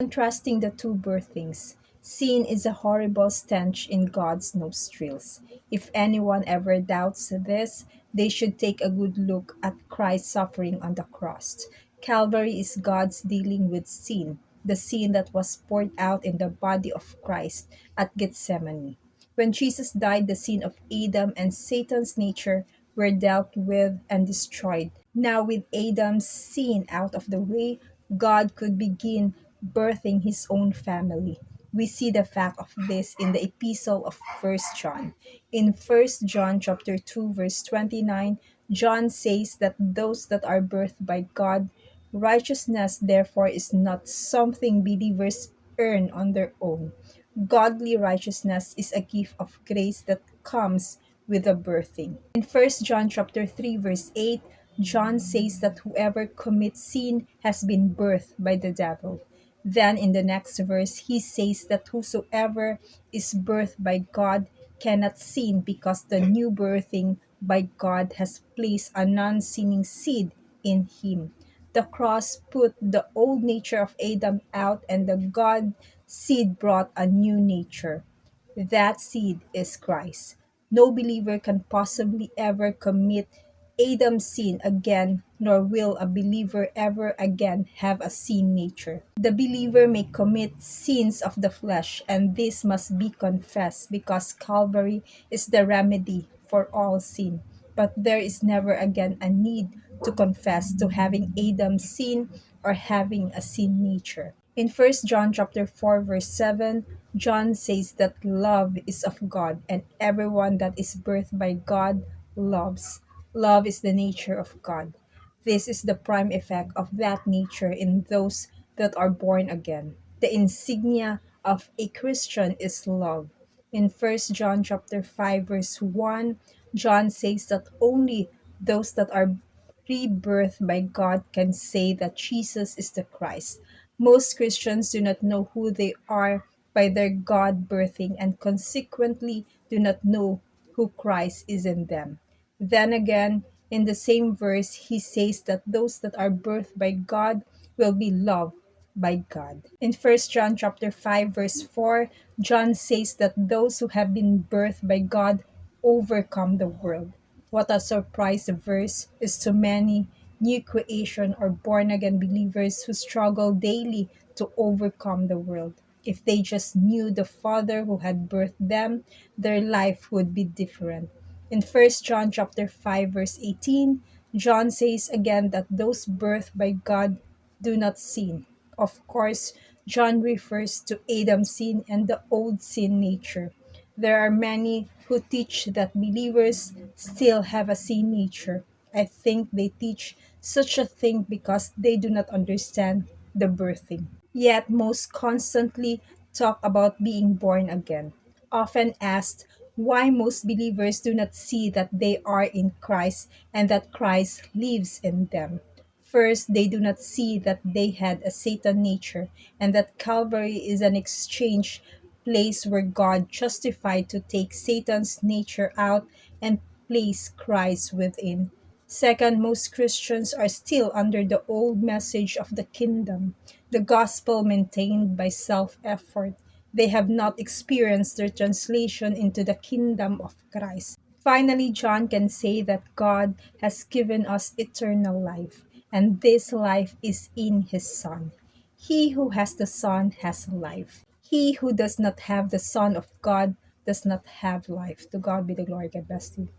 Contrasting the two birthings, sin is a horrible stench in God's nostrils. If anyone ever doubts this, they should take a good look at Christ's suffering on the cross. Calvary is God's dealing with sin, the sin that was poured out in the body of Christ at Gethsemane. When Jesus died, the sin of Adam and Satan's nature were dealt with and destroyed. Now, with Adam's sin out of the way, God could begin birthing his own family. We see the fact of this in the epistle of First John. In First John chapter 2 verse 29, John says that those that are birthed by God, righteousness therefore is not something believers earn on their own. Godly righteousness is a gift of grace that comes with the birthing. In First John chapter 3 verse 8, John says that whoever commits sin has been birthed by the devil. Then in the next verse, he says that whosoever is birthed by God cannot sin because the new birthing by God has placed a non sinning seed in him. The cross put the old nature of Adam out, and the God seed brought a new nature. That seed is Christ. No believer can possibly ever commit Adam's sin again, nor will a believer ever again have a sin nature. The believer may commit sins of the flesh, and this must be confessed because Calvary is the remedy for all sin. But there is never again a need to confess to having Adam's sin or having a sin nature. In First John chapter 4 verse 7, John says that love is of God, and everyone that is birthed by God loves. Love is the nature of God. This is the prime effect of that nature in those that are born again. The insignia of a Christian is love. In First John chapter 5 verse 1, John says that only those that are rebirthed by God can say that Jesus is the Christ. Most Christians do not know who they are by their God birthing and consequently do not know who Christ is in them. Then again, in the same verse, he says that those that are birthed by God will be loved by God. In First John chapter 5 verse 4, John says that those who have been birthed by God overcome the world. What a surprise verse is to many new creation or born again believers who struggle daily to overcome the world. If they just knew the Father who had birthed them, their life would be different. In First John chapter 5 verse 18, John says again that those birthed by God do not sin. Of course, John refers to Adam's sin and the old sin nature. There are many who teach that believers still have a sin nature. I think they teach such a thing because they do not understand the birthing. Yet most constantly talk about being born again. Often asked why most believers do not see that they are in Christ and that Christ lives in them. First, they do not see that they had a Satan nature and that Calvary is an exchange place where God justified to take Satan's nature out and place Christ within. Second, most Christians are still under the old message of the kingdom, the gospel maintained by self effort. They have not experienced their translation into the kingdom of Christ. Finally, John can say that God has given us eternal life, and this life is in his Son. He who has the Son has life. He who does not have the Son of God does not have life. To God be the glory. God bless you.